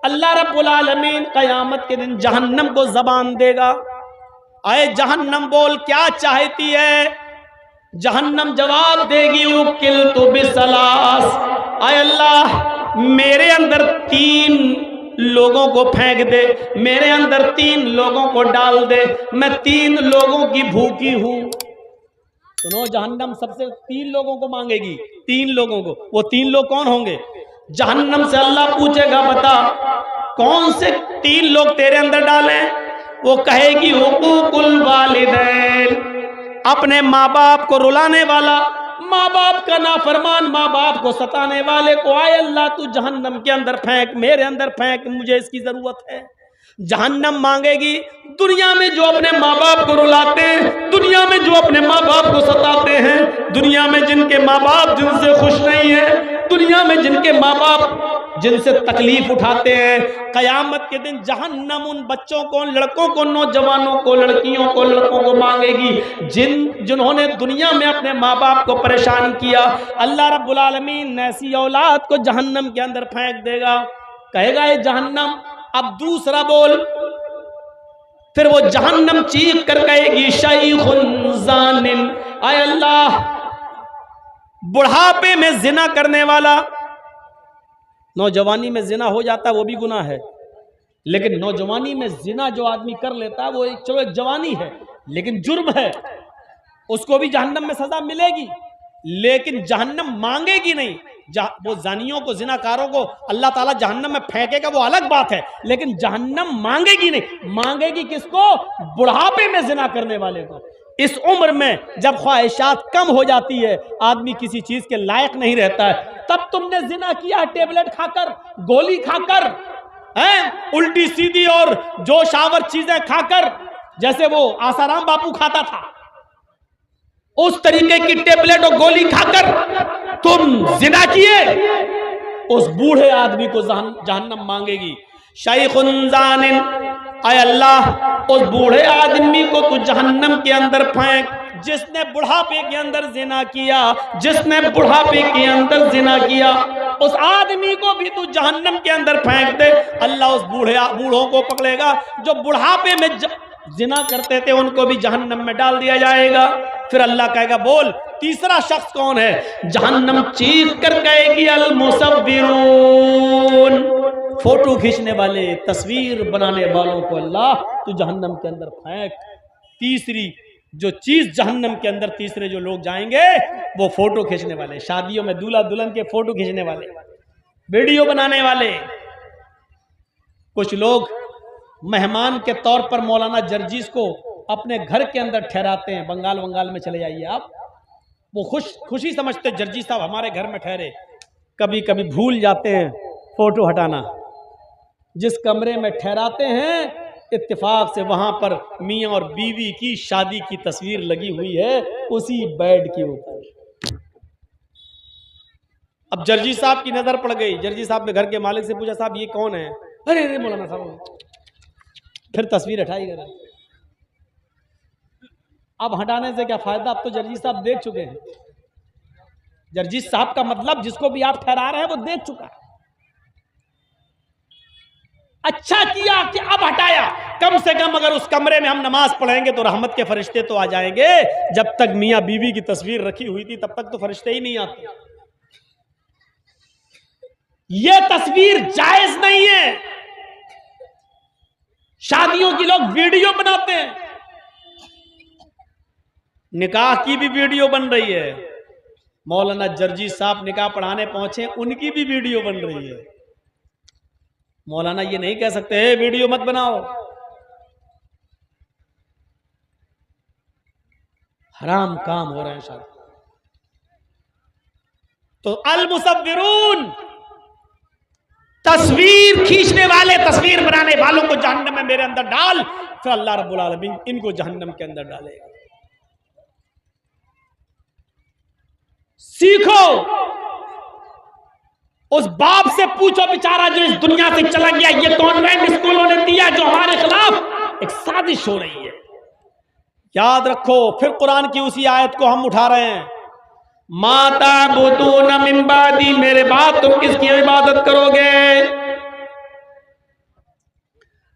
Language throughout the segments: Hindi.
अल्लाह रब्बुल आलमीन क़यामत के दिन जहन्नम को ज़बान देगा, आए जहन्नम बोल क्या चाहती है। जहन्नम जवाब देगी उकिल्तु बिसलास, आए अल्लाह मेरे अंदर 3 लोगों को फेंक दे, मेरे अंदर 3 लोगों को डाल दे, मैं 3 लोगों की भूखी हूं। सुनो, जहन्नम सबसे 3 लोगों को मांगेगी, 3 लोगों को। वो 3 लोग कौन होंगे? जहन्नम से अल्लाह पूछेगा बता कौन से 3 लोग तेरे अंदर डाले? वो कहेगी हुकूकुल वालिदैन, अपने माँ बाप को रुलाने वाला, माँ बाप का नाफरमान, माँ बाप को सताने वाले को आए अल्लाह तू जहन्नम के अंदर फेंक, मेरे अंदर फेंक, मुझे इसकी जरूरत है। जहन्नम मांगेगी दुनिया में जो अपने माँ बाप को रुलाते हैं, दुनिया में जो अपने माँ बाप को सताते हैं, दुनिया में जिनके माँ बाप जिनसे खुश नहीं है, दुनिया में जिनके माँ बाप जिनसे तकलीफ उठाते हैं, कयामत के दिन जहन्नम उन बच्चों को, लड़कों को, नौजवानों को, लड़कियों को, लड़कों को मांगेगी जिन्होंने दुनिया में अपने माँ बाप को परेशान किया। अल्लाह रब्बुल आलमीन ऐसी औलाद को जहन्नम के अंदर फेंक देगा। कहेगा ये जहन्नम अब दूसरा बोल। फिर वो जहन्नम चीख कर कहेगी शैखुन ज़ानिन, आय अल्लाह बुढ़ापे में जिना करने वाला, नौजवानी में जिना हो जाता है वो भी गुनाह है, लेकिन नौजवानी में जिना जो आदमी कर लेता है वो चलो एक जवानी है लेकिन जुर्म है, उसको भी जहन्नम में सजा मिलेगी, लेकिन जहन्नम मांगेगी नहीं। वो जानियों को, जिनाकारों को अल्लाह ताला जहन्नम में फेंकेगा वो अलग बात है, लेकिन जहन्नम मांगेगी नहीं। मांगेगी किसको? बुढ़ापे में जिना करने वाले को। इस उम्र में जब ख्वाहिशात कम हो जाती है, आदमी किसी चीज के लायक नहीं रहता है, तब तुमने जिना किया टेबलेट खाकर, गोली खाकर, उल्टी सीधी और जोशावर चीजें खाकर, जैसे वो आसाराम बापू खाता था, उस तरीके की टेबलेट और गोली खाकर तुम जिना किए, उस बूढ़े आदमी को जहन्नम मांगेगी। शैखुन ज़ानिन, आय अल्लाह उस बूढ़े आदमी को तू जहन्नम के अंदर फेंक, जिसने बुढ़ापे के अंदर जिना किया, जिसने बुढ़ापे के अंदर जिना किया, उस आदमी को भी तू जहन्नम के अंदर फेंक दे। अल्लाह उस बूढ़ों को पकड़ेगा जो बुढ़ापे में जिना करते थे, उनको भी जहन्नम में डाल दिया जाएगा। फिर अल्लाह कहेगा बोल तीसरा शख्स कौन है? जहन्नम चीख कर कहेगी अल मुसव्विरून, फोटो खींचने वाले, तस्वीर बनाने वालों को अल्लाह तू जहन्नम के अंदर फेंक। तीसरी जो चीज जहन्नम के अंदर, तीसरे जो लोग जाएंगे वो फोटो खींचने वाले, शादियों में दूल्हा दुल्हन के फोटो खींचने वाले, वीडियो बनाने वाले। कुछ लोग मेहमान के तौर पर मौलाना जर्जीस को अपने घर के अंदर ठहराते हैं। बंगाल में चले जाइए आप, वो खुशी समझते जर्जी साहब हमारे घर में ठहरे, कभी कभी भूल जाते हैं फोटो हटाना। जिस कमरे में ठहराते हैं इत्तेफाक से वहां पर मियाँ और बीवी की शादी की तस्वीर लगी हुई है उसी बेड के ऊपर। अब जर्जी साहब की नजर पड़ गई, जर्जी साहब ने घर के मालिक से पूछा साहब ये कौन है? अरे मौलाना साहब। फिर तस्वीर हटाई गई। अब हटाने से क्या फायदा, अब तो जर्जी साहब देख चुके हैं। जर्जी साहब का मतलब जिसको भी आप ठहरा रहे हैं वो देख चुका है। अच्छा किया कि अब हटाया, कम से कम अगर उस कमरे में हम नमाज पढ़ेंगे तो रहमत के फरिश्ते तो आ जाएंगे। जब तक मियां बीवी की तस्वीर रखी हुई थी तब तक तो फरिश्ते ही नहीं आते। ये तस्वीर जायज नहीं है। शादियों की लोग वीडियो बनाते हैं, निकाह की भी वीडियो बन रही है। मौलाना जर्जी साहब निकाह पढ़ाने पहुंचे, उनकी भी वीडियो बन रही है। मौलाना ये नहीं कह सकते वीडियो मत बनाओ, हराम काम हो रहे हैं शायद। तो अल मुसव्विरून, तस्वीर खींचने वाले, तस्वीर बनाने वालों को जहन्नम में मेरे अंदर डाल। फिर अल्लाह रब्बुल आलमीन इनको जहन्नम के अंदर डालेगा। सीखो, उस बाप से पूछो बेचारा जो इस दुनिया से चला गया, ये कॉन्वेंट स्कूलों ने दिया जो हमारे खिलाफ एक साजिश हो रही है। याद रखो, फिर कुरान की उसी आयत को हम उठा रहे हैं, माता बुदून मिन बादी, मेरे बाद तुम किसकी इबादत करोगे?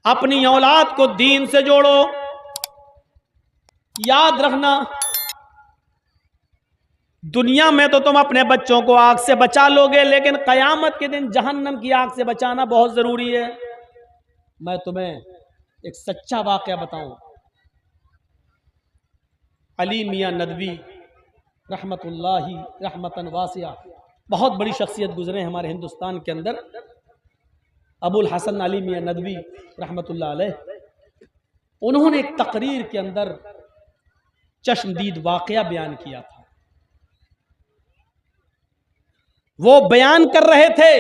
अपनी औलाद को दीन से जोड़ो। याद रखना, दुनिया में तो तुम अपने बच्चों को आग से बचा लोगे, लेकिन कयामत के दिन जहन्नम की आग से बचाना बहुत जरूरी है। मैं तुम्हें एक सच्चा वाकया बताऊं। अली मियां नदवी रहमतुल्लाही रहमतन वासिया, बहुत बड़ी शख्सियत गुजरे हमारे हिंदुस्तान के अंदर। अबुल हसन अली मियां नदवी रहमतुल्लाह अलैह, उन्होंने एक तकरीर के अंदर चश्मदीद वाकया बयान किया था। वो बयान कर रहे थे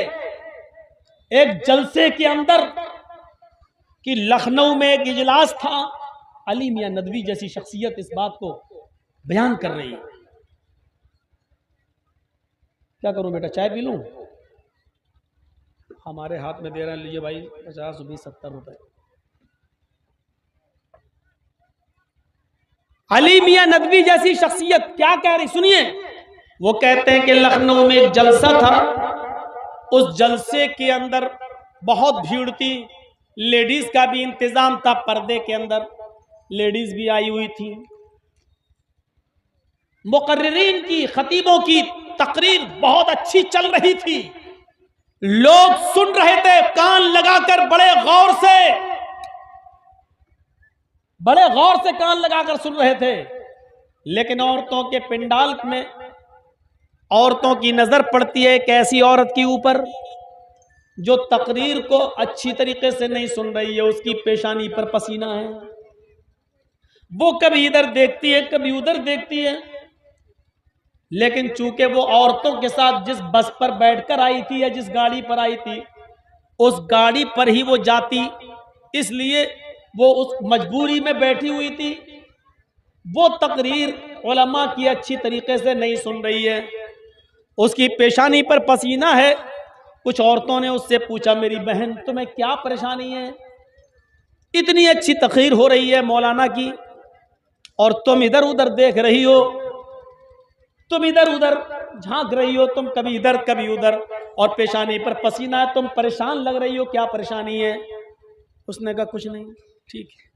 एक जलसे के अंदर कि लखनऊ में एक इजलास था। अली मियां नदवी जैसी शख्सियत इस बात को बयान कर रही है। क्या करूं बेटा, चाय पी लूं? हमारे हाथ में दे रहे हैं, लीजिए भाई 50, 20, 70 रुपए। अली मियां नदवी जैसी शख्सियत क्या कह रही, सुनिए। वो कहते हैं कि लखनऊ में एक जलसा था, उस जलसे के अंदर बहुत भीड़ थी, लेडीज का भी इंतजाम था, पर्दे के अंदर लेडीज भी आई हुई थी। मुकर्रिरीन की, खतीबों की तकरीर बहुत अच्छी चल रही थी, लोग सुन रहे थे कान लगाकर, बड़े गौर से कान लगाकर सुन रहे थे। लेकिन औरतों के पिंडाल में औरतों की नजर पड़ती है एक ऐसी औरत के ऊपर जो तकरीर को अच्छी तरीके से नहीं सुन रही है, उसकी पेशानी पर पसीना है। वो कभी इधर देखती है, कभी उधर देखती है, लेकिन चूंकि वो औरतों के साथ जिस बस पर बैठकर आई थी या जिस गाड़ी पर आई थी, उस गाड़ी पर ही वो जाती, इसलिए वो उस मजबूरी में बैठी हुई थी। वो तकरीर उलमा की अच्छी तरीके से नहीं सुन रही है, उसकी पेशानी पर पसीना है। कुछ औरतों ने उससे पूछा, मेरी बहन तुम्हें क्या परेशानी है? इतनी अच्छी तकरीर हो रही है मौलाना की और तुम इधर उधर देख रही हो, तुम इधर उधर झांक रही हो, तुम कभी इधर कभी उधर, और पेशानी पर पसीना है, तुम परेशान लग रही हो, क्या परेशानी है? उसने कहा कुछ नहीं। ठीक है।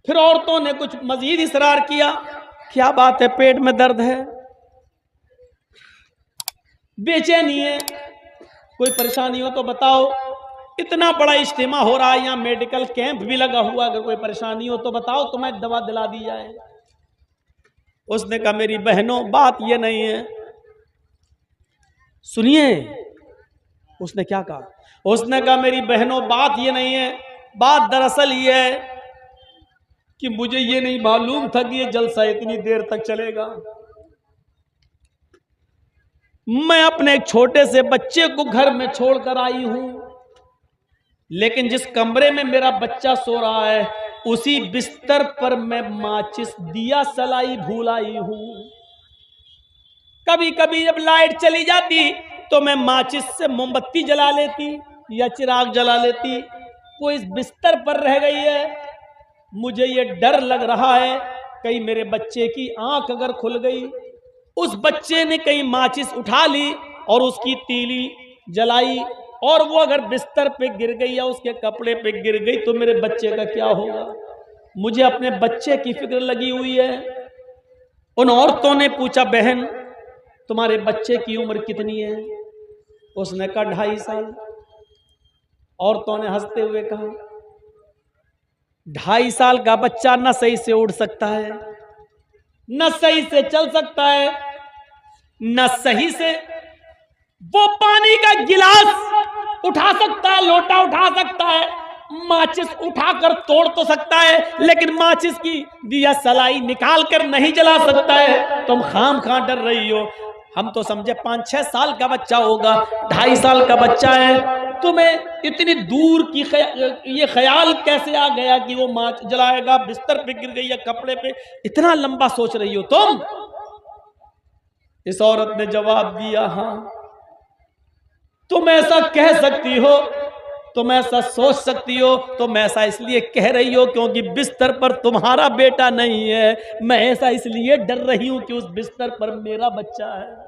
फिर औरतों ने कुछ मजीद इसरार किया, क्या बात है, पेट में दर्द है, बेचैनी है, कोई परेशानी हो तो बताओ, इतना बड़ा इज्तिमा हो रहा है, यहाँ मेडिकल कैंप भी लगा हुआ, अगर कोई परेशानी हो तो बताओ, तुम्हें दवा दिला दी जाए। उसने कहा मेरी बहनों बात ये नहीं है, सुनिए। उसने क्या कहा? उसने कहा मेरी बहनों बात ये नहीं है, बात दरअसल ये है कि मुझे ये नहीं मालूम था कि ये जलसा इतनी देर तक चलेगा। मैं अपने एक छोटे से बच्चे को घर में छोड़कर आई हूं, लेकिन जिस कमरे में मेरा बच्चा सो रहा है उसी बिस्तर पर मैं माचिस दिया सलाई भूल आई हूं। कभी कभी जब लाइट चली जाती तो मैं माचिस से मोमबत्ती जला लेती या चिराग जला लेती, वो इस बिस्तर पर रह गई है। मुझे ये डर लग रहा है कहीं मेरे बच्चे की आंख अगर खुल गई, उस बच्चे ने कहीं माचिस उठा ली और उसकी तीली जलाई और वो अगर बिस्तर पे गिर गई या उसके कपड़े पे गिर गई तो मेरे बच्चे का क्या होगा? मुझे अपने बच्चे की फिक्र लगी हुई है। उन औरतों ने पूछा बहन तुम्हारे बच्चे की उम्र कितनी है? उसने कहा 2.5 साल। औरतों ने हंसते हुए कहा 2.5 साल का बच्चा न सही से उड़ सकता है, न सही से चल सकता है, न सही से वो पानी का गिलास उठा सकता है, लोटा उठा सकता है, माचिस उठाकर तोड़ तो सकता है, लेकिन माचिस की दिया सलाई निकाल कर नहीं जला सकता है। तुम खाम खा डर रही हो। हम तो समझे 5-6 साल का बच्चा होगा, 2.5 साल का बच्चा है। तुम्हें इतनी दूर की ये ख्याल कैसे आ गया कि वो माच जलाएगा, बिस्तर पे गिर गई या कपड़े पे? इतना लंबा सोच रही हो तुम? इस औरत ने जवाब दिया हाँ, तुम ऐसा कह सकती हो, तुम ऐसा सोच सकती हो, तुम ऐसा इसलिए कह रही हो क्योंकि बिस्तर पर तुम्हारा बेटा नहीं है। मैं ऐसा इसलिए डर रही हूं कि उस बिस्तर पर मेरा बच्चा है।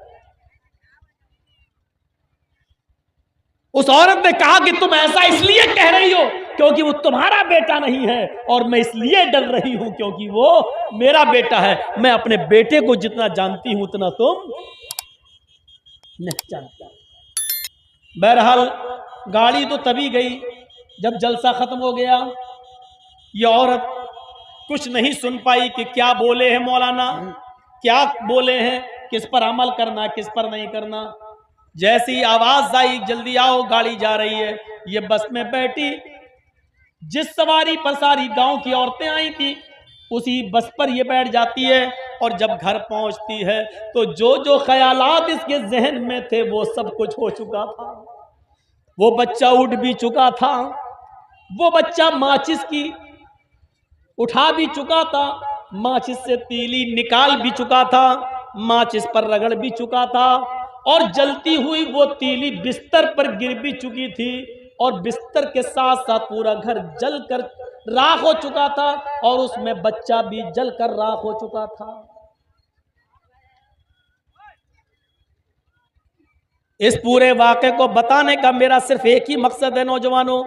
उस औरत ने कहा कि तुम ऐसा इसलिए कह रही हो क्योंकि वो तुम्हारा बेटा नहीं है, और मैं इसलिए डर रही हूं क्योंकि वो मेरा बेटा है। मैं अपने बेटे को जितना जानती हूं उतना तुम नहीं जानता। बहरहाल गाड़ी तो तभी गई जब जलसा खत्म हो गया। ये औरत कुछ नहीं सुन पाई कि क्या बोले हैं मौलाना, क्या बोले हैं, किस पर अमल करना किस पर नहीं करना। जैसी आवाज आई जल्दी आओ गाड़ी जा रही है, ये बस में बैठी। जिस सवारी पर सारी गांव की औरतें आई थी उसी बस पर ये बैठ जाती है, और जब घर पहुंचती है तो जो जो ख्यालात इसके जहन में थे वो सब कुछ हो चुका था। वो बच्चा उठ भी चुका था, वो बच्चा माचिस की उठा भी चुका था, माचिस से तीली निकाल भी चुका था, माचिस पर रगड़ भी चुका था, और जलती हुई वो तीली बिस्तर पर गिर भी चुकी थी, और बिस्तर के साथ साथ पूरा घर जलकर राख हो चुका था, और उसमें बच्चा भी जलकर राख हो चुका था। इस पूरे वाक़े को बताने का मेरा सिर्फ एक ही मकसद है नौजवानों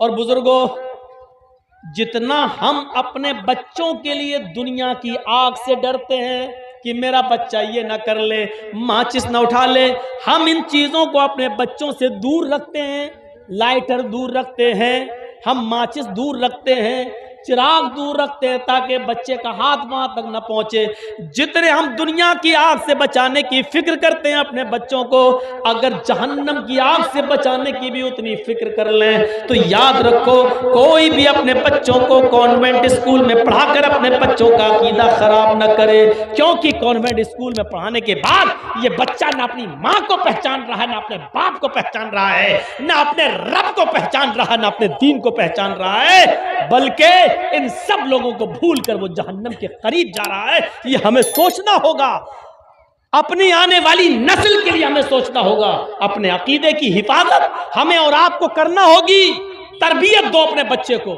और बुजुर्गों, जितना हम अपने बच्चों के लिए दुनिया की आग से डरते हैं कि मेरा बच्चा ये ना कर ले, माचिस ना उठा ले, हम इन चीज़ों को अपने बच्चों से दूर रखते हैं। लाइटर दूर रखते हैं, हम माचिस दूर रखते हैं, चिराग दूर रखते हैं ताकि बच्चे का हाथ वहां तक न पहुंचे। जितने हम दुनिया की आग से बचाने की फिक्र करते हैं अपने बच्चों को, अगर जहन्नम की आग से बचाने की भी उतनी फिक्र कर लें तो याद रखो कोई भी अपने बच्चों को कॉन्वेंट स्कूल में पढ़ाकर अपने बच्चों का अकीदा खराब न करे, क्योंकि कॉन्वेंट स्कूल में पढ़ाने के बाद ये बच्चा ना अपनी माँ को पहचान रहा है, ना अपने बाप को पहचान रहा है, ना अपने रब को पहचान रहा है, ना अपने दीन को पहचान रहा है, बल्कि इन सब लोगों को भूलकर वो जहन्नम के करीब जा रहा है। ये हमें सोचना होगा, अपनी आने वाली नस्ल के लिए हमें सोचना होगा। अपने अकीदे की हिफाजत हमें और आपको करना होगी। तरबियत दो अपने बच्चे को।